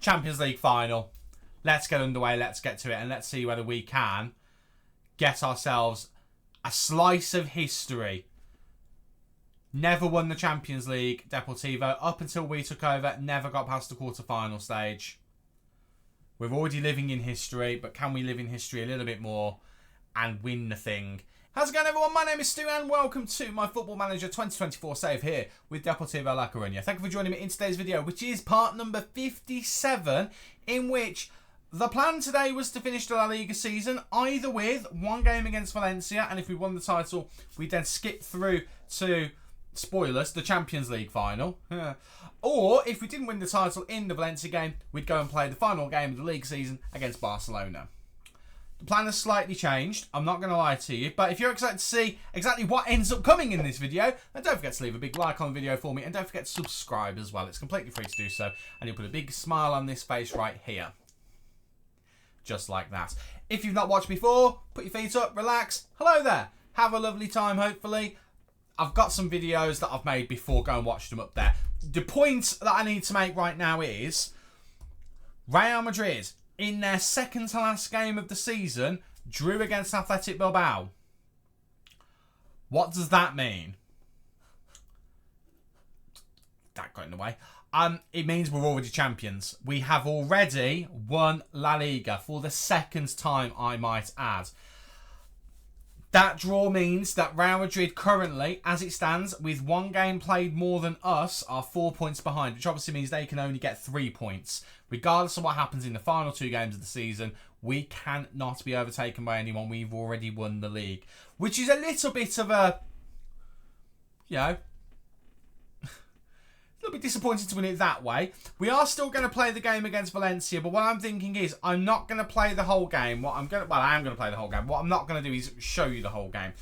Champions League final. Let's get underway. Let's get to it. And let's see whether we can get ourselves a slice of history. Never won the Champions League, Deportivo. Up until we took over, never got past the quarter-final stage. We're already living in history, but can we live in history a little bit more and win the thing? How's it going, everyone? My name is Stu and welcome to my Football Manager 2024 save here with Deportivo La Coruña. Thank you for joining me in today's video, which is part number 57, in which the plan today was to finish the La Liga season either with one game against Valencia, and if we won the title, we'd then skip through to, spoilers, the Champions League final. Or, if we didn't win the title in the Valencia game, we'd go and play the final game of the league season against Barcelona. The plan has slightly changed, I'm not going to lie to you, but if you're excited to see exactly what ends up coming in this video, then don't forget to leave a big like on the video for me, and don't forget to subscribe as well. It's completely free to do so, and you'll put a big smile on this face right here. Just like that. If you've not watched before, put your feet up, relax. Hello there. Have a lovely time, hopefully. I've got some videos that I've made before. Go and watch them up there. The point that I need to make right now is Real Madrid, in their second to last game of the season, drew against Athletic Bilbao. What does that mean? That got in the way. It means we're already champions. We have already won La Liga for the second time, I might add. That draw means that Real Madrid currently, as it stands, with one game played more than us, are 4 points behind, which obviously means they can only get 3 points. Regardless of what happens in the final 2 games of the season, we cannot be overtaken by anyone. We've already won the league, which is a little bit of a, you know, a little bit disappointed to win it that way. We are still going to play the game against Valencia, but what I'm thinking is I'm not going to play the whole game. I am going to play the whole game. What I'm not going to do is show you the whole game.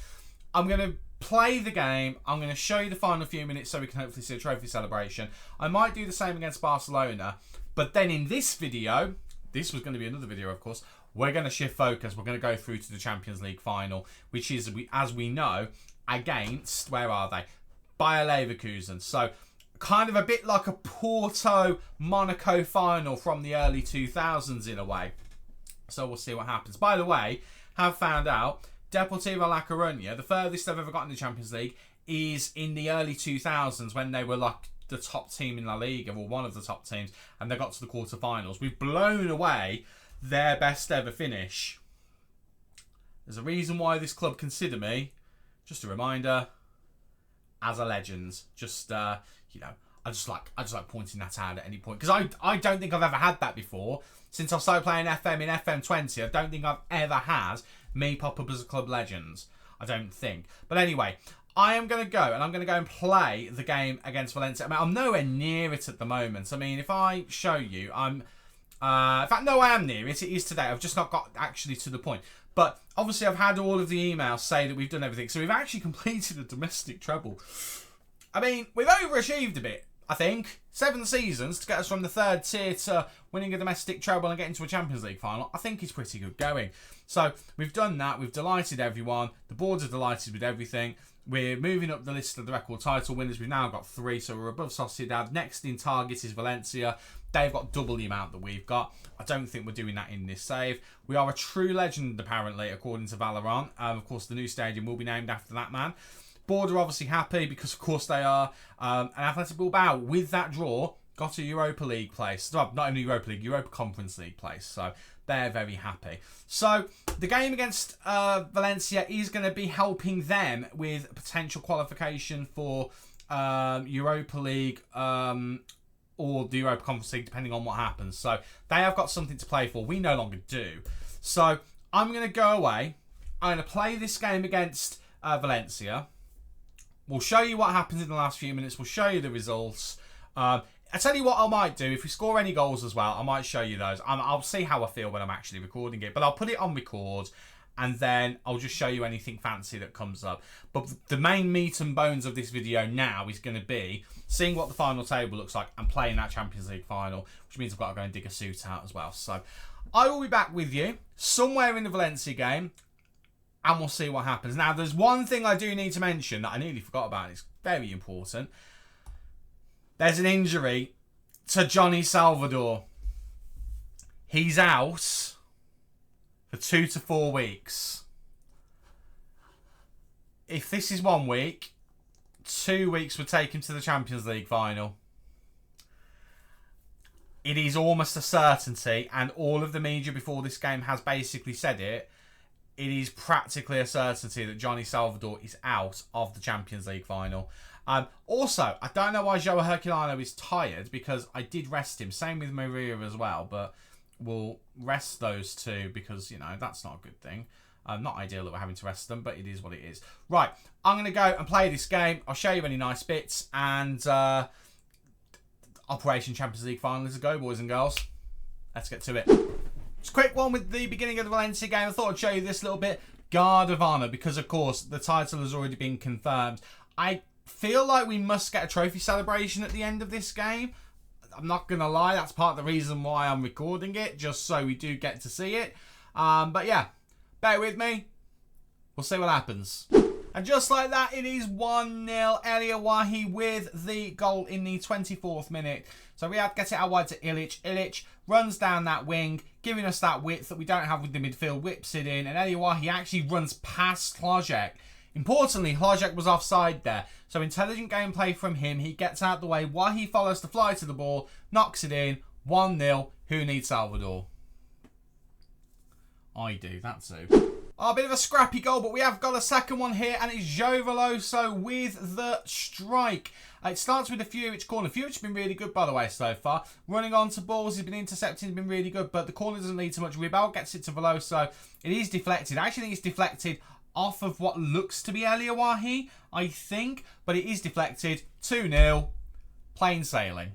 I'm going to play the game. I'm going to show you the final few minutes so we can hopefully see a trophy celebration. I might do the same against Barcelona, but then in this video, this was going to be another video, of course, we're going to shift focus. We're going to go through to the Champions League final, which is, as we know, against, where are they? Bayer Leverkusen. So, kind of a bit like a Porto-Monaco final from the early 2000s in a way. So we'll see what happens. By the way, have found out, Deportivo La Coruña, the furthest they've ever got in the Champions League, is in the early 2000s when they were like the top team in La Liga, or one of the top teams, and they got to the quarterfinals. We've blown away their best ever finish. There's a reason why this club consider me, just a reminder, as a legend. Just, you know, I just like pointing that out at any point, because I don't think I've ever had that before. Since I've started playing FM in FM20, I don't think I've ever had me pop up as a club legend. I don't think. But anyway, I am going to go, and I'm going to go and play the game against Valencia. I mean, I'm nowhere near it at the moment. I mean, if I show you, in fact, no, I am near it. It is today. I've just not got actually to the point. But obviously, I've had all of the emails say that we've done everything. So we've actually completed a domestic treble. I mean, we've overachieved a bit, I think. 7 seasons to get us from the 3rd tier to winning a domestic treble and getting to a Champions League final, I think is pretty good going. So we've done that. We've delighted everyone. The boards are delighted with everything. We're moving up the list of the record title winners. We've now got 3, so we're above Sociedad. Next in target is Valencia. They've got double the amount that we've got. I don't think we're doing that in this save. We are a true legend, apparently, according to Valorant. Of course, the new stadium will be named after that man. Board are obviously happy, because of course they are. And Athletic Bilbao, with that draw, got a Europa League place. Well, not only Europa League, Europa Conference League place. So they're very happy. So the game against Valencia is going to be helping them with potential qualification for Europa League or the Europa Conference League, depending on what happens. So they have got something to play for. We no longer do. So I'm going to go away. I'm going to play this game against Valencia. We'll show you what happens in the last few minutes. We'll show you the results. I tell you what I might do. If we score any goals as well, I might show you those. I'll see how I feel when I'm actually recording it. But I'll put it on record, and then I'll just show you anything fancy that comes up. But the main meat and bones of this video now is going to be seeing what the final table looks like and playing that Champions League final, which means I've got to go and dig a suit out as well. So I will be back with you somewhere in the Valencia game, and we'll see what happens. Now, there's one thing I do need to mention that I nearly forgot about, and it's very important. There's an injury to Johnny Salvador. He's out for 2 to 4 weeks. If this is 1 week, 2 weeks would take him to the Champions League final. It is almost a certainty, and all of the media before this game has basically said it. It is practically a certainty that Johnny Salvador is out of the Champions League final. Also, I don't know why Joao Herculano is tired, because I did rest him. Same with Maria as well, but we'll rest those two because, you know, that's not a good thing. Not ideal that we're having to rest them, but it is what it is. Right, I'm going to go and play this game. I'll show you any nice bits, and Operation Champions League final is a go, boys and girls. Let's get to it. Just a quick one with the beginning of the Valencia game. I thought I'd show you this little bit. Guard of Honour, because of course the title has already been confirmed. I feel like we must get a trophy celebration at the end of this game. I'm not going to lie, that's part of the reason why I'm recording it, just so we do get to see it. But yeah, bear with me. We'll see what happens. And just like that, it is 1-0. Elia Wahi with the goal in the 24th minute. So we have to get it out wide to Ilic. Ilic runs down that wing, giving us that width that we don't have with the midfield, whips it in, and Elia Wahi actually runs past Hlojek. Importantly, Hlojek was offside there. So intelligent gameplay from him. He gets out the way. Wahi follows the fly to the ball, knocks it in. 1-0. Who needs Salvador? I do, that's who. Oh, a bit of a scrappy goal, but we have got a second one here, and it's Joe Veloso with the strike. It starts with a Fujic corner. Fujic's been really good, by the way, so far. Running on to balls, he's been intercepting, he's been really good, but the corner doesn't lead to much. Ribal gets it to Veloso. It is deflected. I actually think it's deflected off of what looks to be Elia Wahi, I think, but it is deflected. 2-0. Plain sailing.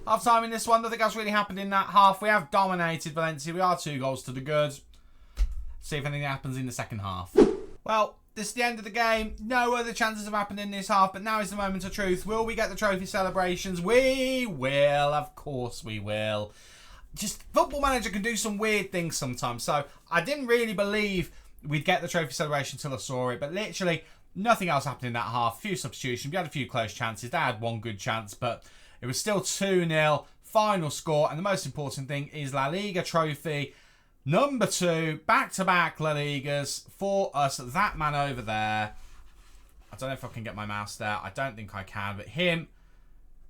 Half time in this one, nothing else really happened in that half. We have dominated Valencia. We are 2 goals to the good. See if anything happens in the second half. Well, this is the end of the game. No other chances have happened in this half, but now is the moment of truth. Will we get the trophy celebrations? We will. Of course we will. Just Football Manager can do some weird things sometimes. So I didn't really believe we'd get the trophy celebration until I saw it, but literally nothing else happened in that half. A few substitutions. We had a few close chances. They had one good chance, but it was still 2-0. Final score. And the most important thing is La Liga trophy. Number 2, back-to-back La Ligas for us. That man over there. I don't know if I can get my mouse there. I don't think I can. But him,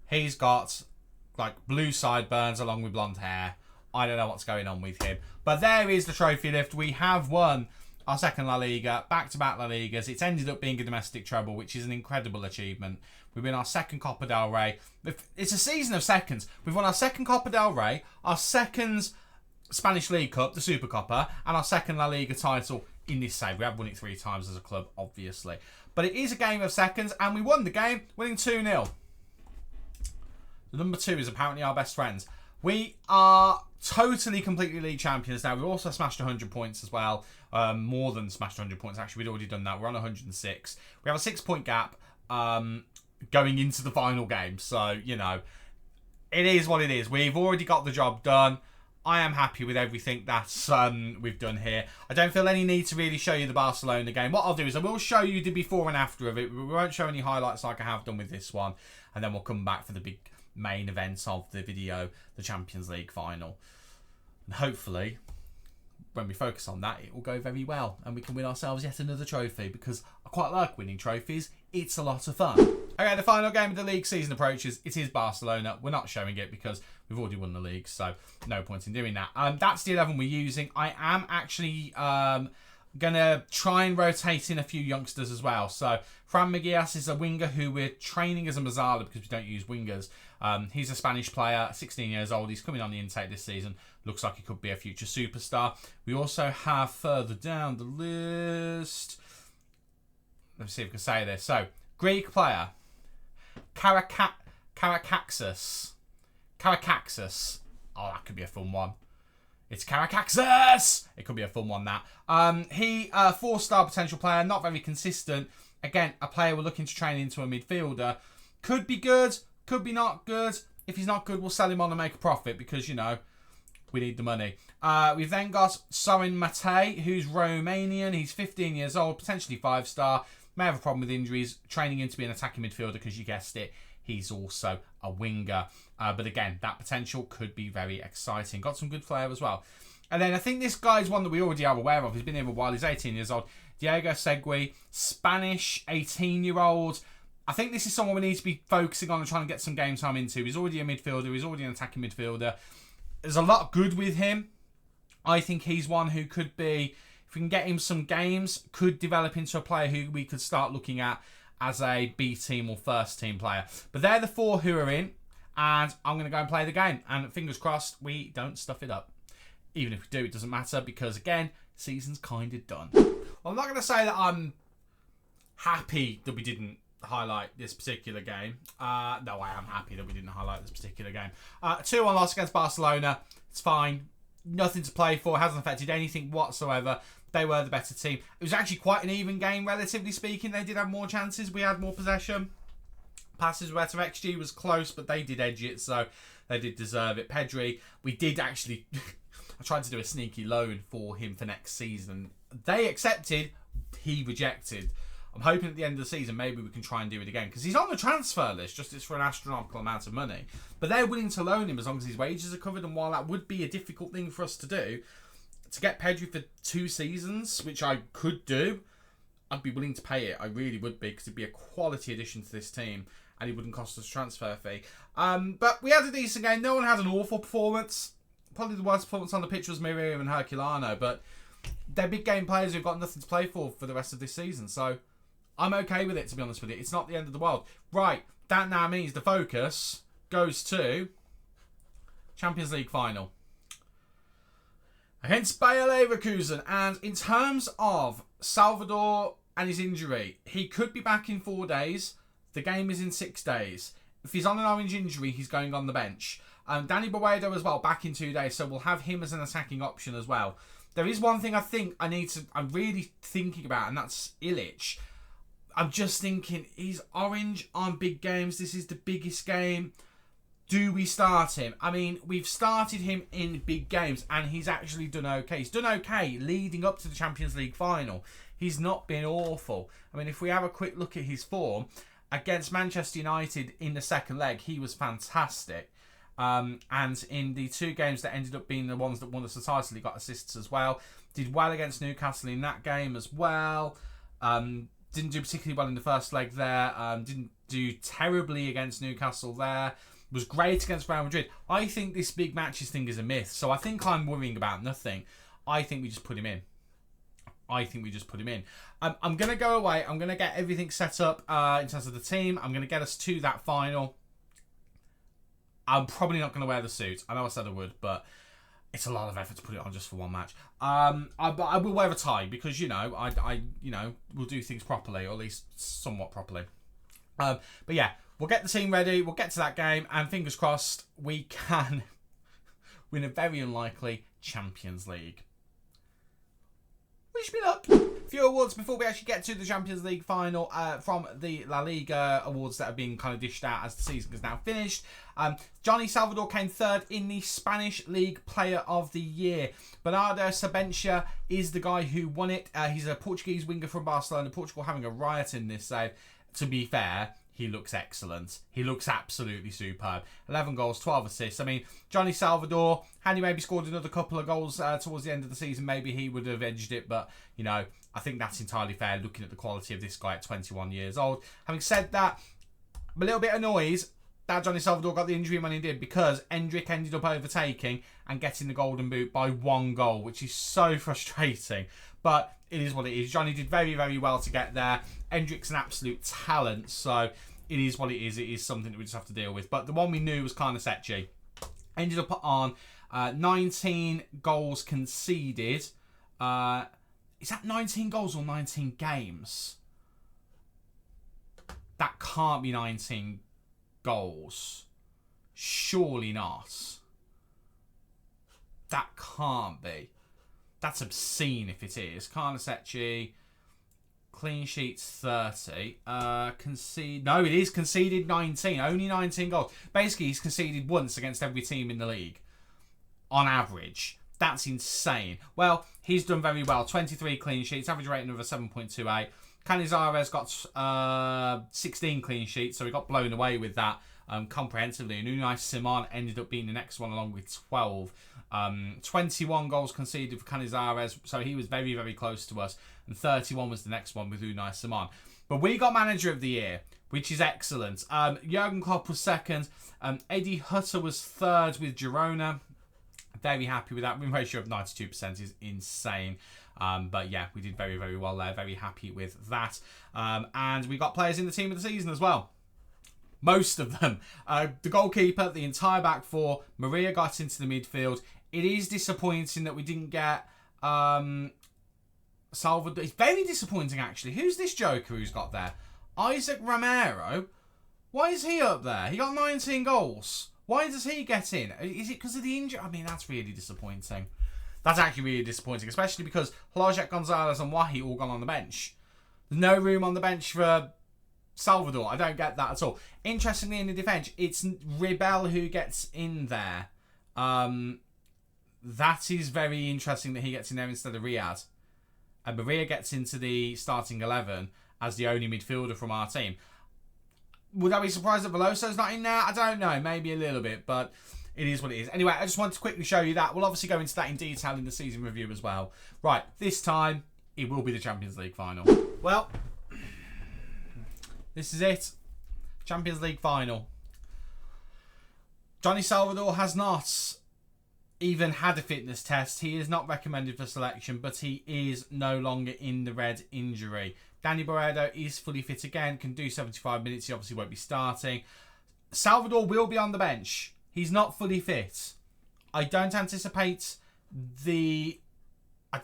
he's got like blue sideburns along with blonde hair. I don't know what's going on with him. But there is the trophy lift. We have won our second La Liga. Back-to-back La Ligas. It's ended up being a domestic treble, which is an incredible achievement. We've won our second Copa del Rey. It's a season of seconds. We've won our second Copa del Rey, our second Spanish League Cup, the Super Copa, and our second La Liga title in this save. We have won it 3 times as a club, obviously. But it is a game of seconds, and we won the game, winning 2-0. The number 2 is apparently our best friends. We are totally, completely league champions now. We've also smashed 100 points as well. More than smashed 100 points, actually. We'd already done that. We're on 106. We have a 6-point gap going into the final game. So, you know, it is what it is. We've already got the job done. I am happy with everything that we've done here. I don't feel any need to really show you the Barcelona game. What I'll do is I will show you the before and after of it. We won't show any highlights like I have done with this one. And then we'll come back for the big main events of the video, the Champions League final. And hopefully, when we focus on that, it will go very well. And we can win ourselves yet another trophy, because I quite like winning trophies. It's a lot of fun. Okay, the final game of the league season approaches. It is Barcelona. We're not showing it because we've already won the league, so no point in doing that. That's the 11 we're using. I am actually going to try and rotate in a few youngsters as well. So Fran Megias is a winger who we're training as a Mazzala because we don't use wingers. He's a Spanish player, 16 years old. He's coming on the intake this season. Looks like he could be a future superstar. We also have further down the list. Let's see if we can say this. So, Greek player, Karakaxis. Oh, that could be a fun one. It's Karakaxis! It could be a fun one, that. He, 4-star potential player, not very consistent. Again, a player we're looking to train into a midfielder. Could be good, could be not good. If he's not good, we'll sell him on and make a profit because, you know, we need the money. We've then got Sorin Mate, who's Romanian. He's 15 years old, potentially 5-star. May have a problem with injuries. Training him to be an attacking midfielder because you guessed it, he's also a winger. But again, that potential could be very exciting. Got some good flair as well. And then I think this guy's one that we already are aware of. He's been here a while. He's 18 years old. Diego Segui, Spanish 18-year-old. I think this is someone we need to be focusing on and trying to get some game time into. He's already a midfielder. He's already an attacking midfielder. There's a lot good with him. I think he's one who could be, if we can get him some games, could develop into a player who we could start looking at as a B team or first team player. But they're the 4 who are in, and I'm going to go and play the game. And fingers crossed, we don't stuff it up. Even if we do, it doesn't matter because, again, season's kind of done. Well, I'm not going to say that I'm happy that we didn't highlight this particular game. No, I am happy that we didn't highlight this particular game. 2-1 loss against Barcelona. It's fine. Nothing to play for. It hasn't affected anything whatsoever. They were the better team. It was actually quite an even game, relatively speaking. They did have more chances. We had more possession. Passes were better. XG was close, but they did edge it, so they did deserve it. Pedri, we did actually... I tried to do a sneaky loan for him for next season. They accepted. He rejected. I'm hoping at the end of the season maybe we can try and do it again. Because he's on the transfer list, just it's for an astronomical amount of money. But they're willing to loan him as long as his wages are covered. And while that would be a difficult thing for us to do, to get Pedri for 2 seasons, which I could do, I'd be willing to pay it. I really would be, because it'd be a quality addition to this team. And it wouldn't cost us a transfer fee. But we had a decent game. No one had an awful performance. Probably the worst performance on the pitch was Miriam and Herculano, but they're big game players who've got nothing to play for the rest of this season, so I'm okay with it, to be honest with you. It's not the end of the world. Right, that now means the focus goes to Champions League final against Bayer Leverkusen. And in terms of Salvador and his injury, he could be back in 4 days. The game is in 6 days. If he's on an orange injury, he's going on the bench. Danny Boedo as well, back in 2 days, so we'll have him as an attacking option as well. There is one thing I think I'm really thinking about, and that's Illich. I'm just thinking, he's orange on big games. This is the biggest game. Do we start him? I mean, we've started him in big games, and he's actually done okay. He's done okay leading up to the Champions League final. He's not been awful. I mean, if we have a quick look at his form, against Manchester United in the second leg, he was fantastic. And in the 2 games that ended up being the ones that won us the title, he got assists as well. Did well against Newcastle in that game as well. Didn't do particularly well in the first leg there. Didn't do terribly against Newcastle there. Was great against Real Madrid. I think this big matches thing is a myth. So I think I'm worrying about nothing. I think we just put him in. I'm going to go away. I'm going to get everything set up in terms of the team. I'm going to get us to that final. I'm probably not going to wear the suit. I know I said I would, but it's a lot of effort to put it on just for one match. But I will wear a tie because, I will do things properly, or at least somewhat properly. But yeah, we'll get the team ready. We'll get to that game, and fingers crossed we can win a very unlikely Champions League. Wish me luck. A few awards before we actually get to the Champions League final from the La Liga awards that have been kind of dished out as the season is now finished. Johnny Salvador came 3rd in the Spanish League Player of the Year. Bernardo Sabentia is the guy who won it. He's a Portuguese winger from Barcelona. Portugal having a riot in this save. To be fair, he looks excellent. He looks absolutely superb. 11 goals, 12 assists. I mean, Johnny Salvador, had he maybe scored another couple of goals towards the end of the season, maybe he would have edged it. But, I think that's entirely fair looking at the quality of this guy at 21 years old. Having said that, I'm a little bit annoyed that Johnny Salvador got the injury when he did, because Endrick ended up overtaking and getting the golden boot by 1 goal, which is so frustrating. But it is what it is. Johnny did very, very well to get there. Endrick's an absolute talent, so it is what it is. It is something that we just have to deal with. But the one we knew was Carnesecchi. Ended up on 19 goals conceded. Is that 19 goals or 19 games? That can't be 19 goals. Surely not. That can't be. That's obscene if it is. Carnesecchi, clean sheets 30. No, it is conceded 19. Only 19 goals. Basically, he's conceded once against every team in the league. On average. That's insane. Well, he's done very well. 23 clean sheets. Average rating of a 7.28. Canizares got 16 clean sheets, so he got blown away with that comprehensively. And Unai Simon ended up being the next one along with 12. 21 goals conceded for Canizares, so he was very, very close to us. And 31 was the next one with Unai Simon. But we got Manager of the Year, which is excellent. Jurgen Klopp was second. Eddie Hutter was third with Girona. Very happy with that. Win ratio of 92% is insane. But yeah, we did very, very well there. Very happy with that. And we got players in the team of the season as well. Most of them. The goalkeeper, the entire back four. Maria got into the midfield. It is disappointing that we didn't get Salvador. It's very disappointing, actually. Who's this joker who's got there? Isaac Romero. Why is he up there? He got 19 goals. Why does he get in? Is it because of the injury? I mean, that's really disappointing. That's actually really disappointing, especially because Hlajek, Gonzalez and Wahi all gone on the bench. There's no room on the bench for Salvador. I don't get that at all. Interestingly, in the defence, it's Ribel who gets in there. That is very interesting that he gets in there instead of Riyad. And Maria gets into the starting 11 as the only midfielder from our team. Would I be surprised that Veloso's not in there? I don't know. Maybe a little bit, but it is what it is. Anyway, I just wanted to quickly show you that. We'll obviously go into that in detail in the season review as well. Right, this time, it will be the Champions League final. Well, this is it. Champions League final. Johnny Salvador has not even had a fitness test. He is not recommended for selection, but he is no longer in the red injury. Danny Barredo is fully fit again, can do 75 minutes. He obviously won't be starting. Salvador will be on the bench. He's not fully fit. I don't anticipate the... I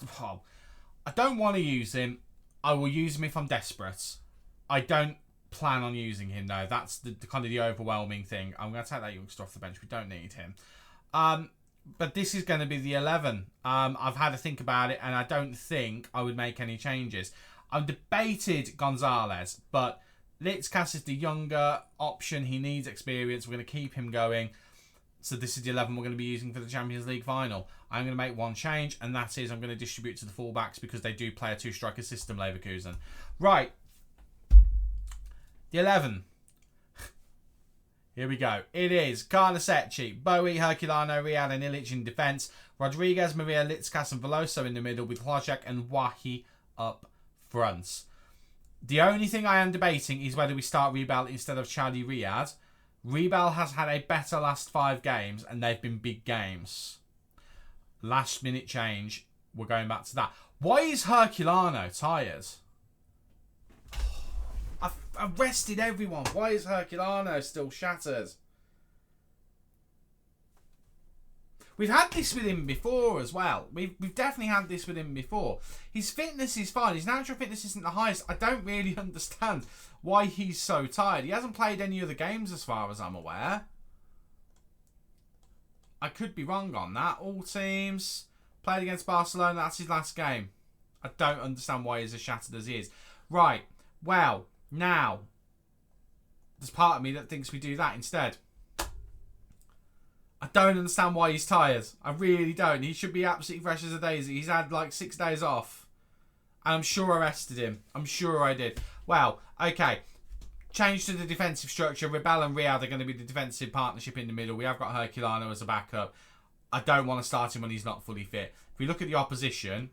don't want to use him. I will use him if I'm desperate. I don't plan on using him, though. That's the kind of the overwhelming thing. I'm going to take that youngster off the bench. We don't need him. But this is going to be the 11. I've had to think about it, and I don't think I would make any changes. I've debated Gonzalez, but Litzkas is the younger option. He needs experience. We're going to keep him going. So this is the 11 we're going to be using for the Champions League final. I'm going to make one change, and that is I'm going to distribute to the fullbacks because they do play a two-striker system, Leverkusen. Right. The 11. Here we go. It is Carnesecchi, Bowie, Herculano, Riyad and Ilic in defence. Rodriguez, Maria, Litzkas and Veloso in the middle with Hlajek and Wahi up front. The only thing I am debating is whether we start Rebel instead of Chadi Riyad. Rebel has had a better last 5 games and they've been big games. Last minute change. We're going back to that. Why is Herculano tired? I've rested everyone. Why is Herculano still shattered? We've had this with him before as well. We've definitely had this with him before. His fitness is fine. His natural fitness isn't the highest. I don't really understand why he's so tired. He hasn't played any other games as far as I'm aware. I could be wrong on that. All teams. Played against Barcelona. That's his last game. I don't understand why he's as shattered as he is. Right. Well, now, there's part of me that thinks we do that instead. I don't understand why he's tired. I really don't. He should be absolutely fresh as a daisy. He's had like 6 days off. And I'm sure I rested him. I'm sure I did. Well, okay. Change to the defensive structure. Rebel and Riyad are going to be the defensive partnership in the middle. We have got Herculano as a backup. I don't want to start him when he's not fully fit. If we look at the opposition,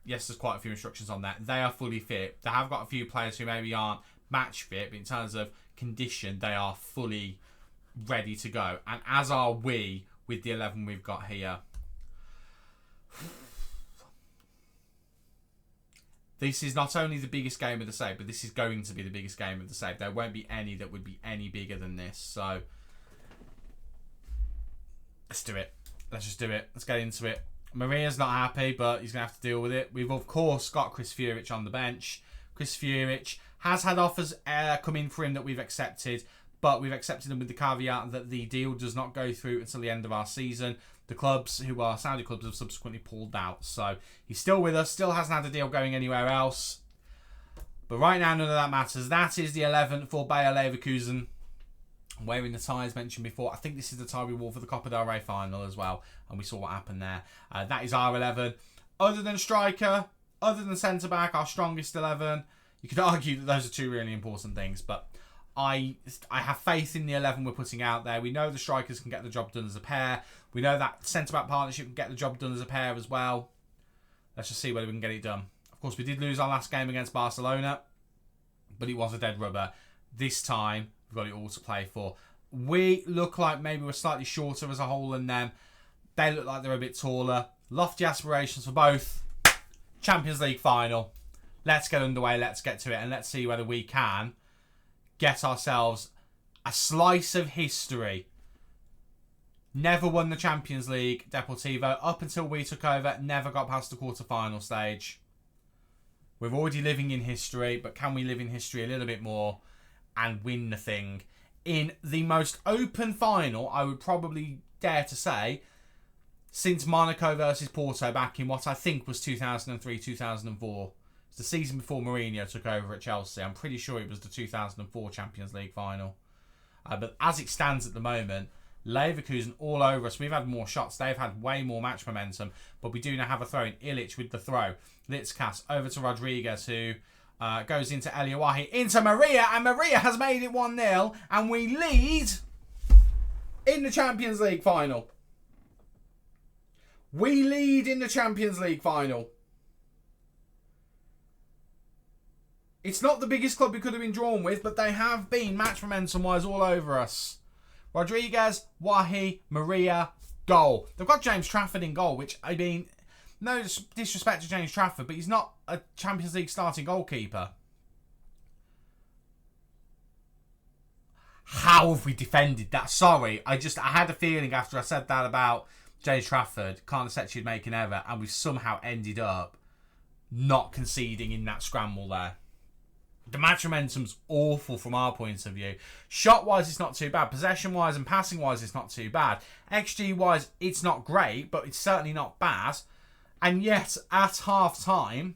yes, there's quite a few instructions on that. They are fully fit. They have got a few players who maybe aren't match fit, but in terms of condition, they are fully ready to go. And as are we with the 11 we've got here. This is not only the biggest game of the save, but this is going to be the biggest game of the save. There won't be any that would be any bigger than this. So let's do it. Let's just do it. Let's get into it. Maria's not happy, but he's going to have to deal with it. We've, of course, got Chris Furic on the bench. Chris Furic has had offers come in for him that we've accepted, but we've accepted them with the caveat that the deal does not go through until the end of our season. The clubs, who are Saudi clubs, have subsequently pulled out. So he's still with us, still hasn't had a deal going anywhere else. But right now, none of that matters. That is the 11 for Bayer Leverkusen. Wearing the tie as mentioned before. I think this is the tie we wore for the Copa del Rey final as well. And we saw what happened there. That is our 11. Other than striker, other than centre-back, our strongest 11. You could argue that those are two really important things. But I have faith in the 11 we're putting out there. We know the strikers can get the job done as a pair. We know that centre-back partnership can get the job done as a pair as well. Let's just see whether we can get it done. Of course, we did lose our last game against Barcelona, but it was a dead rubber. This time, we've got it all to play for. We look like maybe we're slightly shorter as a whole than them. They look like they're a bit taller. Lofty aspirations for both. Champions League final. Let's get underway. Let's get to it. And let's see whether we can get ourselves a slice of history. Never won the Champions League, Deportivo. Up until we took over, never got past the quarter-final stage. We're already living in history, but can we live in history a little bit more and win the thing? In the most open final, I would probably dare to say, since Monaco versus Porto back in what I think was 2003-2004. It's the season before Mourinho took over at Chelsea. I'm pretty sure it was the 2004 Champions League final. But as it stands at the moment, Leverkusen all over us. We've had more shots. They've had way more match momentum. But we do now have a throw in. Illich with the throw. Litzkas over to Rodriguez, who goes into Eliawahi. Into Maria. And Maria has made it 1-0. And we lead in the Champions League final. We lead in the Champions League final. It's not the biggest club we could have been drawn with, but they have been match momentum-wise all over us. Rodriguez, Wahi, Maria, goal. They've got James Trafford in goal, which, I mean, no disrespect to James Trafford, but he's not a Champions League starting goalkeeper. How have we defended that? Sorry, I had a feeling after I said that about James Trafford, can't have said she'd make an error, and we've somehow ended up not conceding in that scramble there. The match momentum's awful from our point of view. Shot-wise, it's not too bad. Possession-wise and passing-wise, it's not too bad. XG-wise, it's not great, but it's certainly not bad. And yet, at half-time,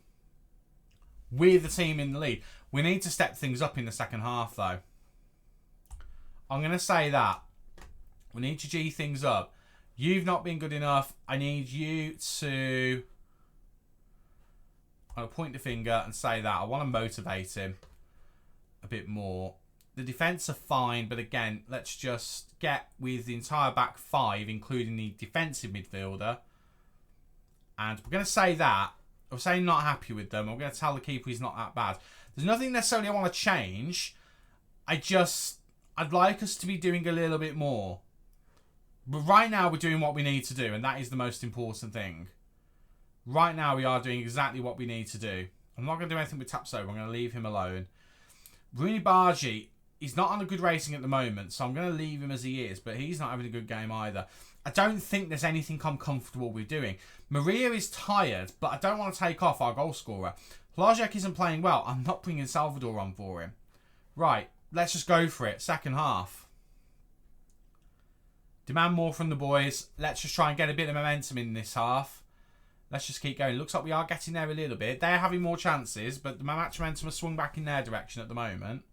we're the team in the lead. We need to step things up in the second half, though. I'm going to say that. We need to G things up. You've not been good enough. I need you to... I'll point the finger and say that. I want to motivate him a bit more. The defence are fine, but again, let's just get with the entire back five, including the defensive midfielder. And we're going to say that. I'm saying not happy with them. I'm going to tell the keeper he's not that bad. There's nothing necessarily I want to change. I'd like us to be doing a little bit more. But right now, we're doing what we need to do, and that is the most important thing. Right now, we are doing exactly what we need to do. I'm not going to do anything with Tapsoba. I'm going to leave him alone. Rooney Bargi, he's not on a good rating at the moment, so I'm going to leave him as he is, but he's not having a good game either. I don't think there's anything I'm comfortable with doing. Maria is tired, but I don't want to take off our goal scorer. Hlajek isn't playing well. I'm not bringing Salvador on for him. Right, let's just go for it. Second half. Demand more from the boys. Let's just try and get a bit of momentum in this half. Let's just keep going. Looks like we are getting there a little bit. They're having more chances, but the match momentum has swung back in their direction at the moment.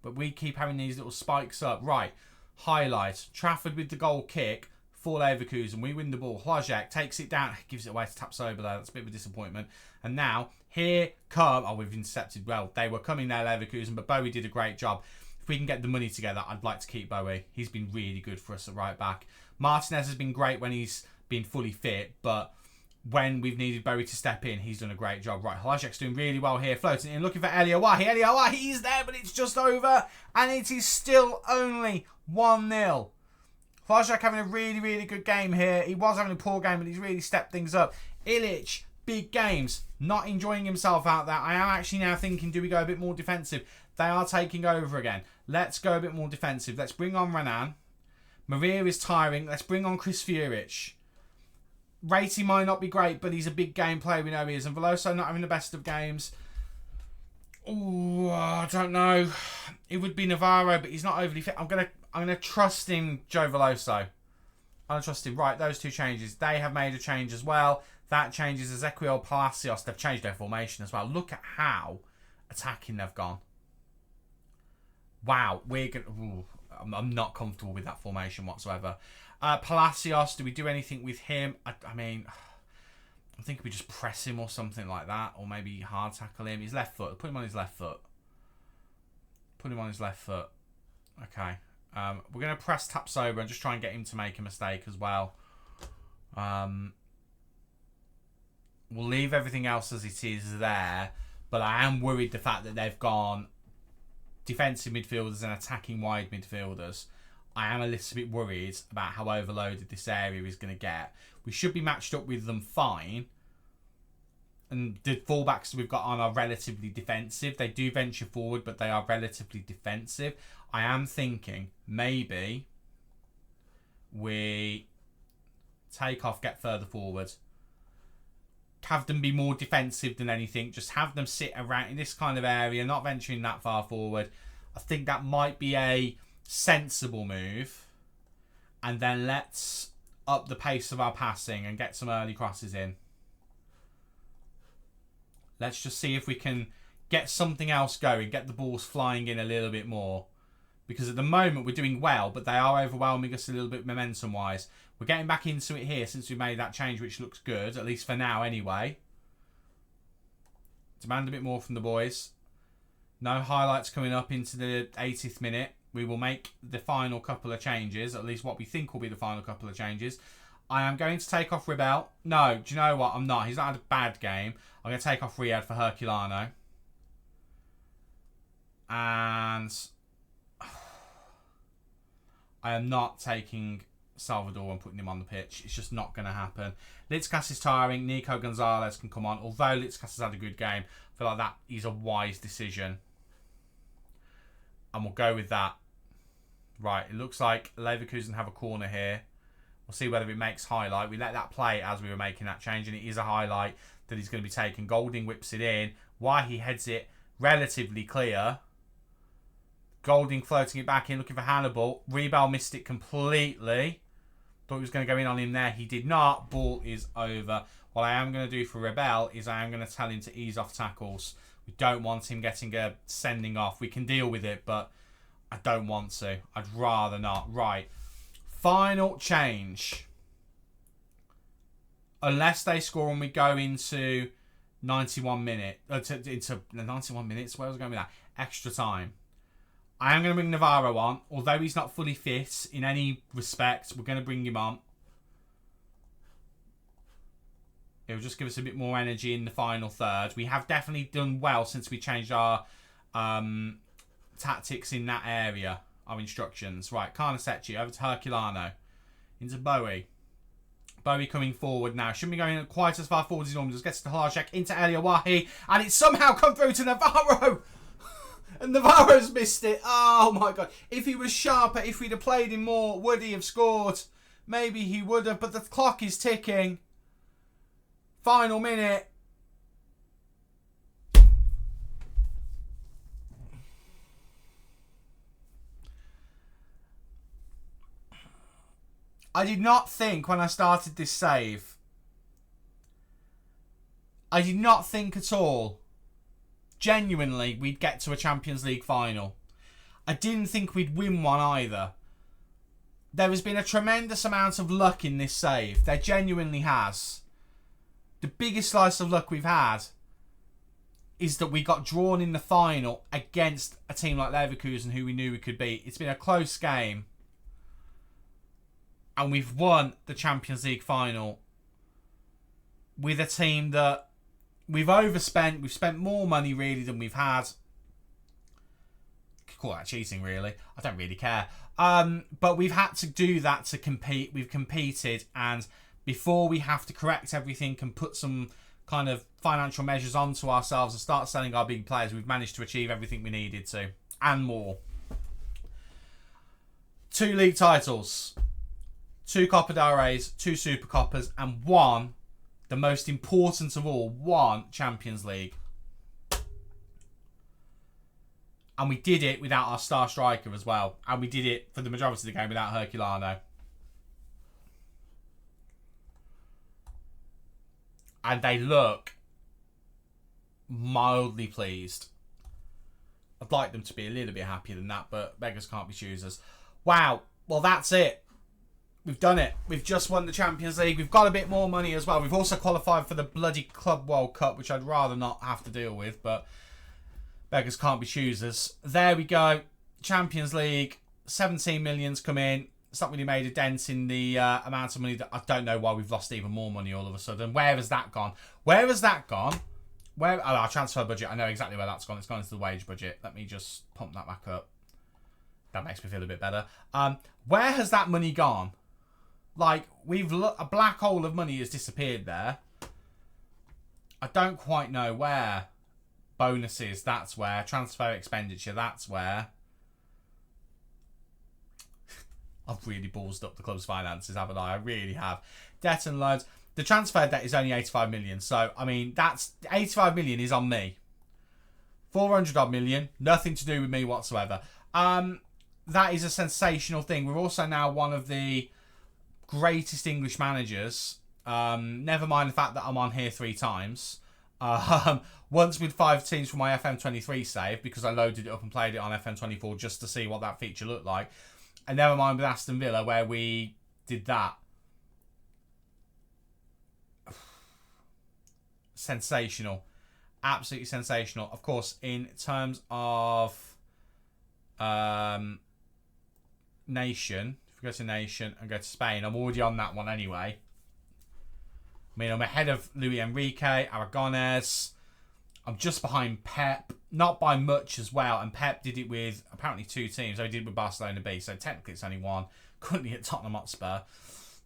But we keep having these little spikes up. Right. Highlight. Trafford with the goal kick for Leverkusen. We win the ball. Hlajek takes it down. Gives it away to Tapsoba there. That's a bit of a disappointment. And now, here come... Oh, we've intercepted well. They were coming there, Leverkusen, but Bowie did a great job. If we can get the money together, I'd like to keep Bowie. He's been really good for us at right back. Martinez has been great when he's been fully fit, but... when we've needed Bowie to step in, he's done a great job. Right, Hlajek's doing really well here. Floating in, looking for Eliawahi. Eliawahi, he's there, but it's just over. And it is still only 1-0. Hlajek having a really, really good game here. He was having a poor game, but he's really stepped things up. Illich, big games. Not enjoying himself out there. I am actually now thinking, do we go a bit more defensive? They are taking over again. Let's go a bit more defensive. Let's bring on Renan. Maria is tiring. Let's bring on Chris Furich. Rating might not be great, but he's a big game player. We know he is. And Veloso not having the best of games. Oh, I don't know. It would be Navarro, but he's not overly fit. I'm gonna trust him, Joe Veloso. I'm gonna trust him. Right, those two changes. They have made a change as well. That changes Ezequiel Palacios. They've changed their formation as well. Look at how attacking they've gone. Wow, I'm not comfortable with that formation whatsoever. Palacios, do we do anything with him? I mean, I think we just press him or something like that. Or maybe hard tackle him. His left foot. Put him on his left foot. Put him on his left foot. Okay. We're going to press Tapsoba and just try and get him to make a mistake as well. We'll leave everything else as it is there. But I am worried the fact that they've gone defensive midfielders and attacking wide midfielders. I am a little bit worried about how overloaded this area is going to get. We should be matched up with them fine. And the fullbacks we've got on are relatively defensive. They do venture forward, but they are relatively defensive. I am thinking maybe we take off, get further forward. Have them be more defensive than anything. Just have them sit around in this kind of area, not venturing that far forward. I think that might be a sensible move. And then let's up the pace of our passing and get some early crosses in. Let's just see if we can get something else going, get the balls flying in a little bit more. Because at the moment we're doing well, but they are overwhelming us a little bit momentum-wise. We're getting back into it here since we made that change, which looks good, at least for now anyway. Demand a bit more from the boys. No highlights coming up into the 80th minute. We will make the final couple of changes, at least what we think will be the final couple of changes. I am going to take off Rebel. No, do you know what? I'm not. He's not had a bad game. I'm going to take off Riyad for Herculano. And I am not taking Salvador and putting him on the pitch. It's just not going to happen. Litzkas is tiring. Nico Gonzalez can come on. Although Litzkas has had a good game, I feel like that is a wise decision. And we'll go with that. Right, it looks like Leverkusen have a corner here. We'll see whether it makes highlight. We let that play as we were making that change, and it is a highlight that he's going to be taking. Golding whips it in. Why he heads it relatively clear. Golding floating it back in, looking for Hannibal. Rebel missed it completely. Thought he was going to go in on him there. He did not. Ball is over. What I am going to do for Rebel is I am going to tell him to ease off tackles. We don't want him getting a sending off. We can deal with it, but I don't want to. I'd rather not. Right. Final change. Unless they score and we go into 91 minutes. Into 91 minutes. Where was I going with that? Extra time. I am going to bring Navarro on. Although he's not fully fit in any respect, we're going to bring him on. It'll just give us a bit more energy in the final third. We have definitely done well since we changed our tactics in that area. Our instructions. Right, Carnesecchi over to Herculano. Into Bowie. Bowie coming forward now. Shouldn't be going quite as far forward as he normally does. Gets to Halashek into Eliawahi. And it's somehow come through to Navarro. And Navarro's missed it. Oh my god. If he was sharper, if we'd have played him more, would he have scored? Maybe he would have, but the clock is ticking. Final minute. I did not think when I started this save. I did not think at all, genuinely, we'd get to a Champions League final. I didn't think we'd win one either. There has been a tremendous amount of luck in this save. There genuinely has. The biggest slice of luck we've had is that we got drawn in the final against a team like Leverkusen who we knew we could beat. It's been a close game. And we've won the Champions League final with a team that we've overspent. We've spent more money really than we've had. You could call that cheating really. I don't really care. But we've had to do that to compete. We've competed, and before we have to correct everything and put some kind of financial measures onto ourselves and start selling our big players, we've managed to achieve everything we needed to and more. 2 league titles. 2 Copa del Reys, 2 Super Copas, and 1, the most important of all, 1 Champions League. And we did it without our star striker as well. And we did it for the majority of the game without Herculano. And they look mildly pleased. I'd like them to be a little bit happier than that, but beggars can't be choosers. Wow. Well, that's it. We've done it. We've just won the Champions League. We've got a bit more money as well. We've also qualified for the bloody Club World Cup, which I'd rather not have to deal with. But Beggars can't be choosers. There we go. Champions League. 17 million's come in. It's not really made a dent in the amount of money. That I don't know why we've lost even more money all of a sudden. Where has that gone? Where has that gone? Where? Oh, our transfer budget. I know exactly where that's gone. It's gone into the wage budget. Let me just pump that back up. That makes me feel a bit better. Where has that money gone? Like, a black hole of money has disappeared there. I don't quite know where. Bonuses, that's where. Transfer expenditure, that's where. I've really ballsed up the club's finances, haven't I? I really have. Debt and loans. The transfer debt is only 85 million. So, I mean, that's 85 million is on me. 400 odd million, nothing to do with me whatsoever. That is a sensational thing. We're also now one of the greatest English managers. Never mind the fact that I'm on here 3 times. Once with 5 teams for my FM23 save, because I loaded it up and played it on FM24 just to see what that feature looked like. And never mind with Aston Villa, where we did that. Sensational. Absolutely sensational. Of course, in terms of nation, if we go to nation and go to Spain, I'm already on that one anyway. I mean, I'm ahead of Luis Enrique, Aragonés. I'm just behind Pep. Not by much as well. And Pep did it with apparently 2 teams. So he did with Barcelona B. So technically it's only 1. Currently at Tottenham Hotspur.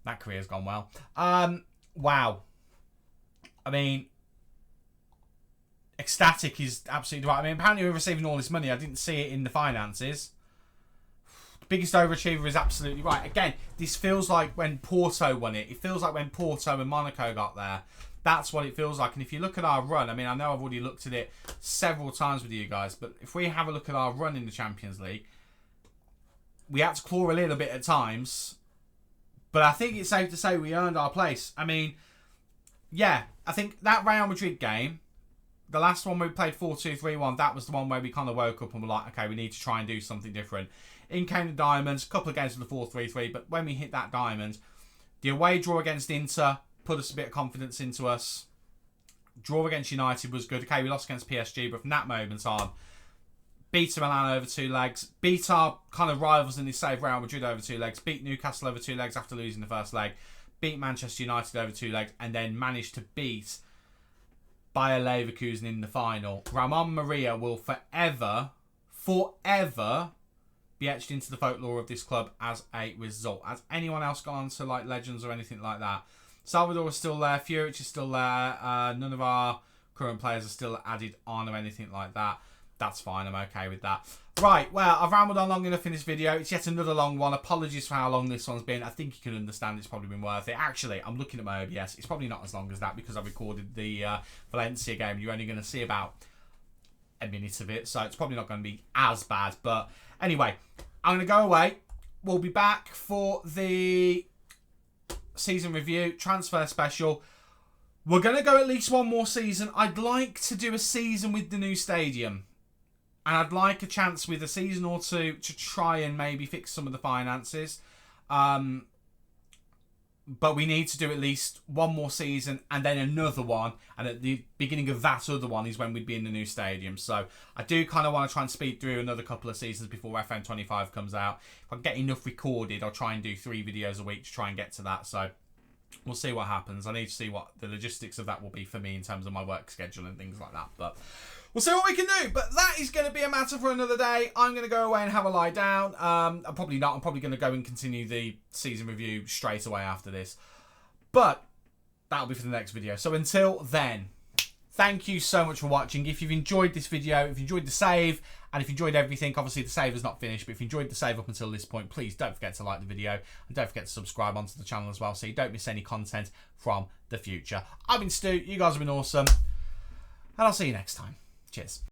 That career's gone well. Wow. I mean, ecstatic is absolutely right. I mean, apparently we're receiving all this money. I didn't see it in the finances. The biggest overachiever is absolutely right. Again, this feels like when Porto won it. It feels like when Porto and Monaco got there. That's what it feels like. And if you look at our run, I mean, I know I've already looked at it several times with you guys, but if we have a look at our run in the Champions League, we had to claw a little bit at times, but I think it's safe to say we earned our place. I mean, yeah, I think that Real Madrid game, the last one we played 4-2-3-1, that was the one where we kind of woke up and were like, okay, we need to try and do something different. In came the diamonds, a couple of games with the 4-3-3, but when we hit that diamond, the away draw against Inter put us a bit of confidence into us. Draw against United was good. Okay, we lost against PSG, but from that moment on, beat Milan over 2 legs, beat our kind of rivals in this save Real Madrid over 2 legs, beat Newcastle over 2 legs after losing the first leg, beat Manchester United over 2 legs, and then managed to beat Bayer Leverkusen in the final. Ramon Maria will forever be etched into the folklore of this club as a result. Has anyone else gone on to like legends or anything like that? Salvador is still there. Furic is still there. None of our current players are still added on or anything like that. That's fine. I'm okay with that. Right. Well, I've rambled on long enough in this video. It's yet another long one. Apologies for how long this one's been. I think you can understand it's probably been worth it. Actually, I'm looking at my OBS. It's probably not as long as that because I recorded the Valencia game. You're only going to see about a minute of it. So it's probably not going to be as bad. But anyway, I'm going to go away. We'll be back for the season review, transfer special. We're going to go at least one more season. I'd like to do a season with the new stadium. And I'd like a chance with a season or 2 to try and maybe fix some of the finances. But we need to do at least one more season and then another one. And at the beginning of that other one is when we'd be in the new stadium. So I do kind of want to try and speed through another couple of seasons before FM25 comes out. If I get enough recorded, I'll try and do 3 videos a week to try and get to that. So we'll see what happens. I need to see what the logistics of that will be for me in terms of my work schedule and things like that. But we'll see what we can do. But that is going to be a matter for another day. I'm going to go away and have a lie down. I'm probably not. I'm probably going to go and continue the season review straight away after this. But that'll be for the next video. So until then, thank you so much for watching. If you've enjoyed this video, if you enjoyed the save, and if you enjoyed everything, obviously the save is not finished, but if you enjoyed the save up until this point, please don't forget to like the video, and don't forget to subscribe onto the channel as well, so you don't miss any content from the future. I've been Stu, you guys have been awesome, and I'll see you next time. Cheers.